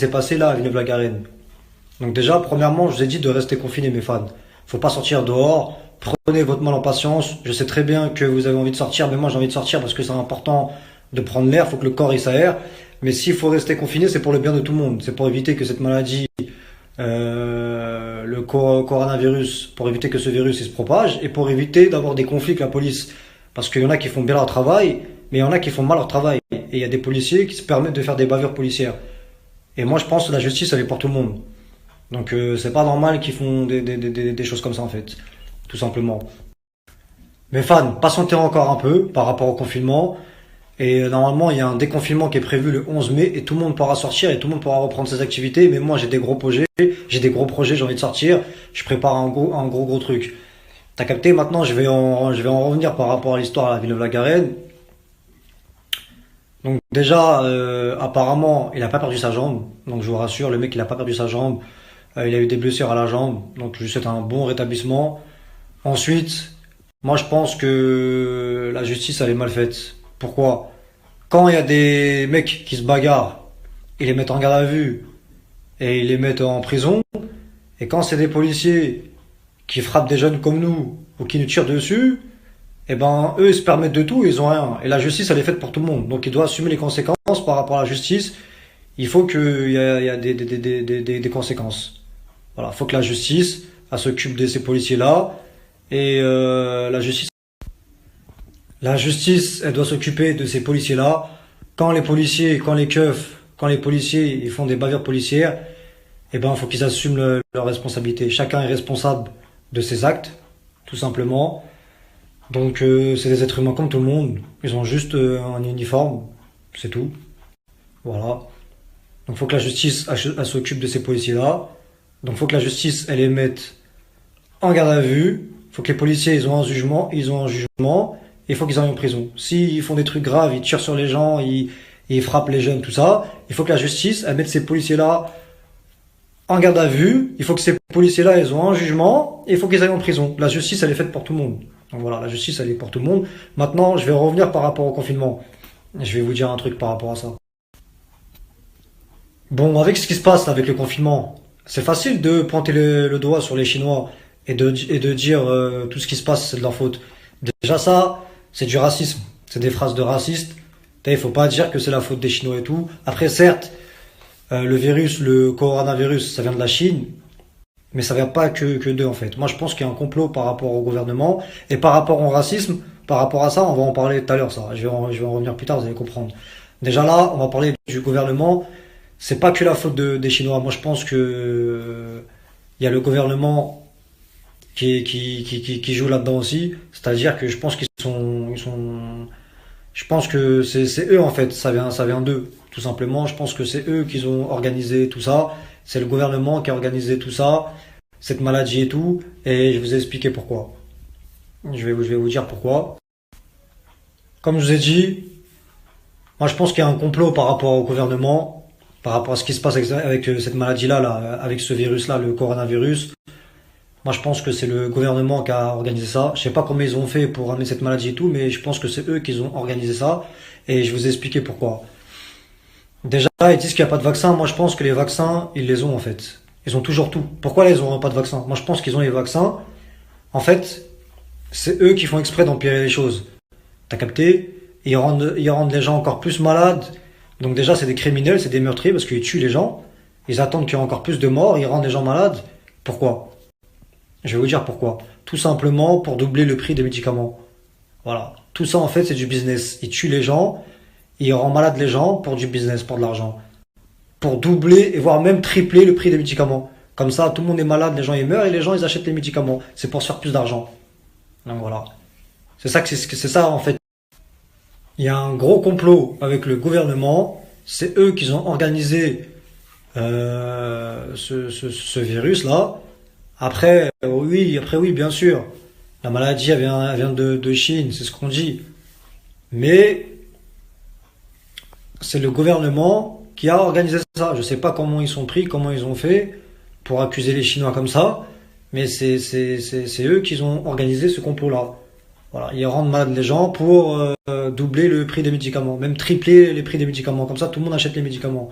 s'est passé là à Villeneuve-la-Garenne. Donc déjà, premièrement, je vous ai dit de rester confinés, mes fans. Faut pas sortir dehors. Prenez votre mal en patience. Je sais très bien que vous avez envie de sortir, mais moi j'ai envie de sortir parce que c'est important de prendre l'air. Faut que le corps il s'aère. Mais s'il faut rester confiné, c'est pour le bien de tout le monde. C'est pour éviter que cette maladie, coronavirus, pour éviter que ce virus il se propage et pour éviter d'avoir des conflits avec la police. Parce qu'il y en a qui font bien leur travail, mais il y en a qui font mal leur travail. Et il y a des policiers qui se permettent de faire des bavures policières. Et moi je pense que la justice elle est pour tout le monde. Donc c'est pas normal qu'ils font des choses comme ça en fait, tout simplement. Mais fans, patientez encore un peu par rapport au confinement. Et normalement il y a un déconfinement qui est prévu le 11 mai et tout le monde pourra sortir et tout le monde pourra reprendre ses activités. Mais moi j'ai des gros projets, j'ai envie de sortir. Je prépare un gros truc. T'as capté? Maintenant je vais en revenir par rapport à l'histoire à la Villeneuve-la-Garenne. Donc déjà, apparemment, il a pas perdu sa jambe. Donc je vous rassure, le mec il a pas perdu sa jambe. Il a eu des blessures à la jambe, donc je lui souhaite un bon rétablissement. Ensuite, moi je pense que la justice elle est mal faite. Pourquoi? Quand il y a des mecs qui se bagarrent, ils les mettent en garde à vue et ils les mettent en prison. Et quand c'est des policiers qui frappent des jeunes comme nous ou qui nous tirent dessus, eh ben eux ils se permettent de tout, ils ont rien. Et la justice elle est faite pour tout le monde, donc il doit assumer les conséquences par rapport à la justice. Il faut qu'il y a des conséquences. Voilà, faut que la justice elle s'occupe de ces policiers-là et la justice, elle doit s'occuper de ces policiers-là. Quand les keufs, quand les policiers ils font des bavures policières, eh ben faut qu'ils assument leurs responsabilités. Chacun est responsable de ses actes, tout simplement. Donc c'est des êtres humains comme tout le monde. Ils ont juste un uniforme, c'est tout. Voilà. Donc faut que la justice elle s'occupe de ces policiers-là. Donc faut que la justice elle les mette en garde à vue. Faut que les policiers ils ont un jugement. Et il faut qu'ils aillent en prison. S'ils font des trucs graves, ils tirent sur les gens, ils frappent les jeunes, tout ça. Il faut que la justice elle mette ces policiers-là en garde à vue. Il faut que ces policiers-là ils ont un jugement. Et il faut qu'ils aillent en prison. La justice elle est faite pour tout le monde. Donc voilà, la justice elle est pour tout le monde. Maintenant, je vais revenir par rapport au confinement. Je vais vous dire un truc par rapport à ça. Bon, avec ce qui se passe là, avec le confinement, c'est facile de pointer le doigt sur les Chinois et de dire tout ce qui se passe, c'est de leur faute. Déjà ça, c'est du racisme. C'est des phrases de racistes. Il faut pas dire que c'est la faute des Chinois et tout. Après, certes, le coronavirus, ça vient de la Chine, mais ça vient pas que d'eux en fait. Moi, je pense qu'il y a un complot par rapport au gouvernement et par rapport au racisme. Par rapport à ça, on va en parler tout à l'heure. Ça, je vais en revenir plus tard. Vous allez comprendre. Déjà là, on va parler du gouvernement. C'est pas que la faute des Chinois. Moi, je pense que il y a le gouvernement qui joue là-dedans aussi. C'est-à-dire que je pense je pense que c'est eux en fait. Ça vient d'eux, tout simplement. Je pense que c'est eux qui ont organisé tout ça. C'est le gouvernement qui a organisé tout ça, cette maladie et tout. Et je vous ai expliqué pourquoi. Je vais vous dire pourquoi. Comme je vous ai dit, moi, je pense qu'il y a un complot par rapport au gouvernement, par rapport à ce qui se passe avec cette maladie-là, là, avec ce virus-là, le coronavirus. Moi, je pense que c'est le gouvernement qui a organisé ça. Je sais pas comment ils ont fait pour ramener cette maladie et tout, mais je pense que c'est eux qui ont organisé ça. Et je vous ai expliqué pourquoi. Déjà, ils disent qu'il n'y a pas de vaccin. Moi, je pense que les vaccins, ils les ont en fait. Ils ont toujours tout. Pourquoi là, ils n'auront pas de vaccin? Moi, je pense qu'ils ont les vaccins. En fait, c'est eux qui font exprès d'empirer les choses. T'as capté? Ils rendent les gens encore plus malades. Donc déjà, c'est des criminels, c'est des meurtriers parce qu'ils tuent les gens. Ils attendent qu'il y ait encore plus de morts, ils rendent les gens malades. Pourquoi? Je vais vous dire pourquoi. Tout simplement pour doubler le prix des médicaments. Voilà. Tout ça, en fait, c'est du business. Ils tuent les gens, ils rendent malades les gens pour du business, pour de l'argent. Pour doubler et voire même tripler le prix des médicaments. Comme ça, tout le monde est malade, les gens ils meurent et les gens ils achètent les médicaments. C'est pour se faire plus d'argent. Donc voilà. C'est ça en fait. Il y a un gros complot avec le gouvernement. C'est eux qui ont organisé ce virus-là. Après, oui, bien sûr. La maladie, elle vient de Chine, c'est ce qu'on dit. Mais c'est le gouvernement qui a organisé ça. Je sais pas comment ils sont pris, comment ils ont fait pour accuser les Chinois comme ça. Mais c'est eux qui ont organisé ce complot-là. Voilà, ils rendent malades les gens pour doubler le prix des médicaments, même tripler les prix des médicaments. Comme ça, tout le monde achète les médicaments.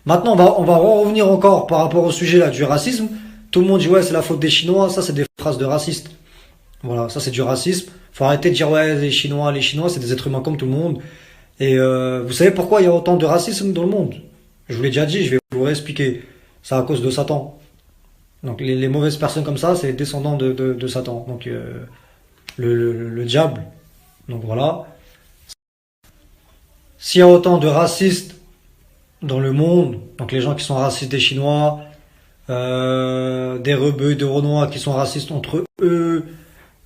Maintenant, on va revenir encore par rapport au sujet là du racisme. Tout le monde dit ouais, c'est la faute des Chinois. Ça, c'est des phrases de racistes. Voilà, ça c'est du racisme. Faut arrêter de dire ouais, les Chinois, c'est des êtres humains comme tout le monde. Et vous savez pourquoi il y a autant de racisme dans le monde? Je vous l'ai déjà dit, je vais vous réexpliquer. C'est à cause de Satan. Donc les mauvaises personnes comme ça, c'est les descendants de Satan. Donc le diable. Donc voilà. S'il y a autant de racistes dans le monde, donc les gens qui sont racistes des Chinois, des rebeux, des Renois qui sont racistes entre eux,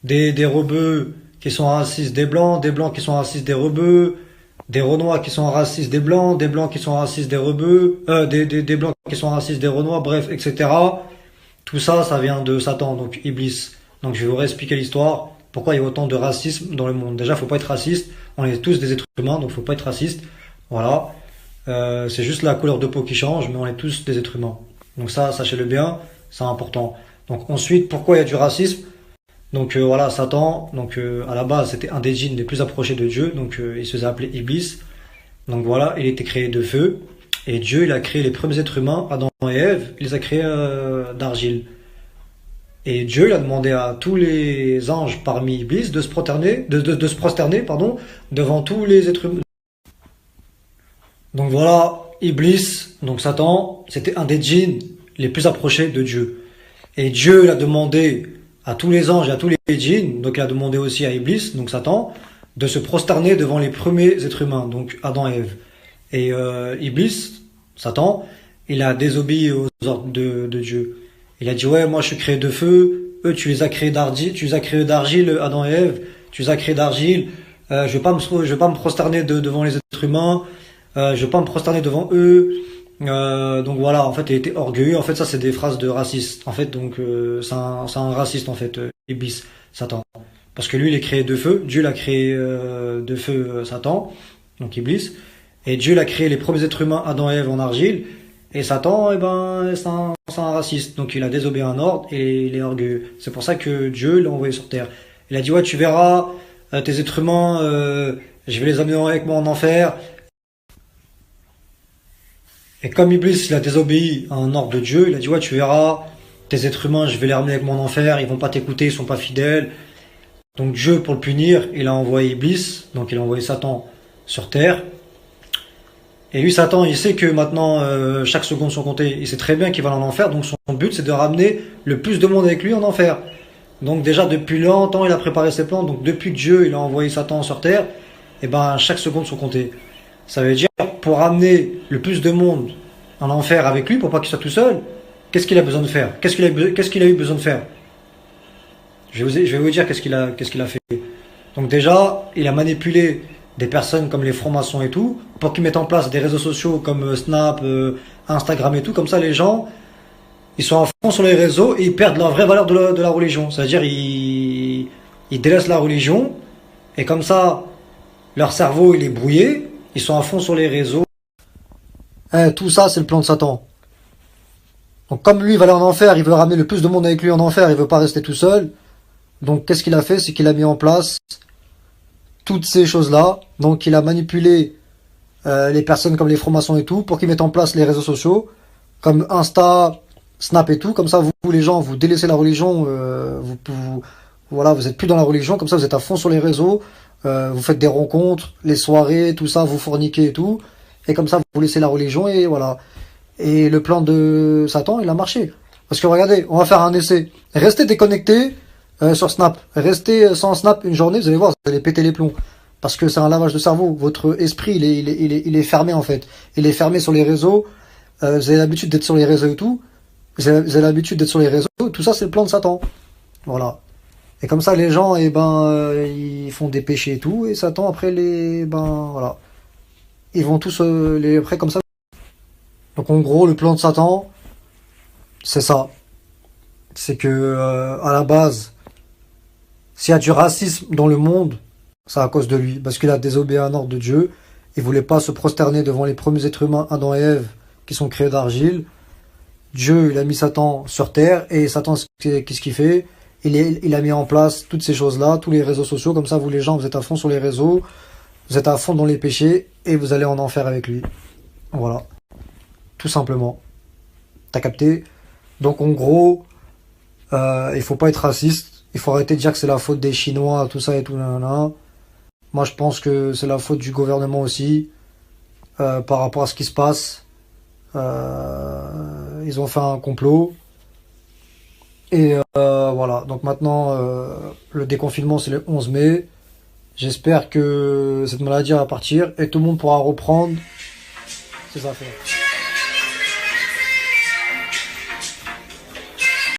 des rebeux qui sont racistes des blancs qui sont racistes des rebeux, des Renois qui sont racistes des blancs qui sont racistes des rebeux, des blancs qui sont racistes des Renois, bref, etc. Tout ça, ça vient de Satan, donc Iblis. Donc je vais vous réexpliquer l'histoire, pourquoi il y a autant de racisme dans le monde. Déjà, faut pas être raciste, on est tous des êtres humains, donc faut pas être raciste. Voilà. C'est juste la couleur de peau qui change, mais on est tous des êtres humains. Donc ça, sachez-le bien, c'est important. Donc ensuite, pourquoi il y a du racisme? Donc voilà, Satan, donc à la base c'était un des djinns les plus approchés de Dieu, donc il se faisait appeler Iblis. Donc voilà, il était créé de feu, et Dieu il a créé les premiers êtres humains, Adam et Ève, il les a créés d'argile. Et Dieu il a demandé à tous les anges parmi Iblis de se prosterner, de se prosterner, pardon, devant tous les êtres humains. Donc voilà, Iblis, donc Satan, c'était un des djinns les plus approchés de Dieu. Et Dieu il a demandé à tous les anges et à tous les djinns, donc il a demandé aussi à Iblis, donc Satan, de se prosterner devant les premiers êtres humains, donc Adam et Ève. Et Iblis, Satan, il a désobéi aux ordres de Dieu. Il a dit ouais, moi je suis créé de feu, eux tu les as créés d'argile, Adam et Ève, tu les as créés d'argile, je vais pas me prosterner devant les êtres humains, je vais pas me prosterner devant eux. Donc voilà, en fait, il était orgueilleux. En fait, ça, c'est des phrases de racistes. En fait, donc c'est un raciste en fait, Iblis, Satan. Parce que lui, il est créé de feu. Dieu l'a créé de feu, Satan, donc Iblis. Et Dieu l'a créé les premiers êtres humains, Adam et Ève, en argile. Et Satan, eh ben, c'est un raciste. Donc il a désobéi à un ordre et il est orgueilleux. C'est pour ça que Dieu l'a envoyé sur terre. Il a dit ouais, tu verras tes êtres humains, je vais les amener avec moi en enfer. Et comme Iblis, il a désobéi à un ordre de Dieu, il a dit ouais, tu verras, tes êtres humains, je vais les ramener avec mon enfer, ils vont pas t'écouter, ils sont pas fidèles. Donc Dieu, pour le punir, il a envoyé Iblis, donc il a envoyé Satan sur terre. Et lui, Satan, il sait que maintenant, chaque seconde sont comptées. Il sait très bien qu'il va en enfer, donc son but, c'est de ramener le plus de monde avec lui en enfer. Donc déjà, depuis longtemps, il a préparé ses plans. Donc depuis que Dieu, il a envoyé Satan sur terre, et ben chaque seconde sont comptées. Ça veut dire, pour ramener le plus de monde en enfer avec lui, pour pas qu'il soit tout seul, qu'est-ce qu'il a besoin de faire? Qu'est-ce qu'il a eu besoin de faire? Je vais vous dire qu'est-ce qu'il a fait. Donc déjà, il a manipulé des personnes comme les francs-maçons et tout, pour qu'ils mettent en place des réseaux sociaux comme Snap, Instagram et tout. Comme ça, les gens, ils sont à fond sur les réseaux et ils perdent la vraie valeur de la religion. C'est-à-dire, ils délaissent la religion et comme ça, leur cerveau, il est brouillé. Ils sont à fond sur les réseaux. Tout ça, c'est le plan de Satan. Donc comme lui, il va aller en enfer, il veut ramener le plus de monde avec lui en enfer, il veut pas rester tout seul. Donc qu'est-ce qu'il a fait? C'est qu'il a mis en place toutes ces choses-là. Donc il a manipulé les personnes comme les francs-maçons et tout, pour qu'ils mettent en place les réseaux sociaux, comme Insta, Snap et tout. Comme ça, vous les gens, vous délaissez la religion, voilà, vous êtes plus dans la religion. Comme ça, vous êtes à fond sur les réseaux, vous faites des rencontres, les soirées, tout ça, vous forniquez et tout. Et comme ça, vous laissez la religion et voilà. Et le plan de Satan, il a marché. Parce que regardez, on va faire un essai. Restez déconnectés sur Snap. Restez sans Snap une journée, vous allez voir, vous allez péter les plombs. Parce que c'est un lavage de cerveau. Votre esprit, il est fermé en fait. Il est fermé sur les réseaux. Vous avez l'habitude d'être sur les réseaux et tout. Vous avez l'habitude d'être sur les réseaux. Tout ça, c'est le plan de Satan. Voilà. Et comme ça, les gens, eh ben, ils font des péchés et tout. Et Satan, après, voilà. Ils vont tous les après comme ça. Donc en gros, le plan de Satan, c'est ça. C'est que à la base, s'il y a du racisme dans le monde, c'est à cause de lui, parce qu'il a désobéi à un ordre de Dieu. Il voulait pas se prosterner devant les premiers êtres humains, Adam et Ève, qui sont créés d'argile. Dieu, il a mis Satan sur terre, et Satan, qu'est-ce qu'il fait? Il a mis en place toutes ces choses-là, tous les réseaux sociaux. Comme ça, vous les gens, vous êtes à fond sur les réseaux, vous êtes à fond dans les péchés, et vous allez en enfer avec lui. Voilà. tout simplement. T'as capté? Donc en gros, il faut pas être raciste. Il faut arrêter de dire que c'est la faute des Chinois, tout ça et tout, nanana. Moi, je pense que c'est la faute du gouvernement aussi, par rapport à ce qui se passe. Ils ont fait un complot. Et voilà. Donc maintenant, le déconfinement, c'est le 11 mai. J'espère que cette maladie va partir et tout le monde pourra reprendre ses affaires.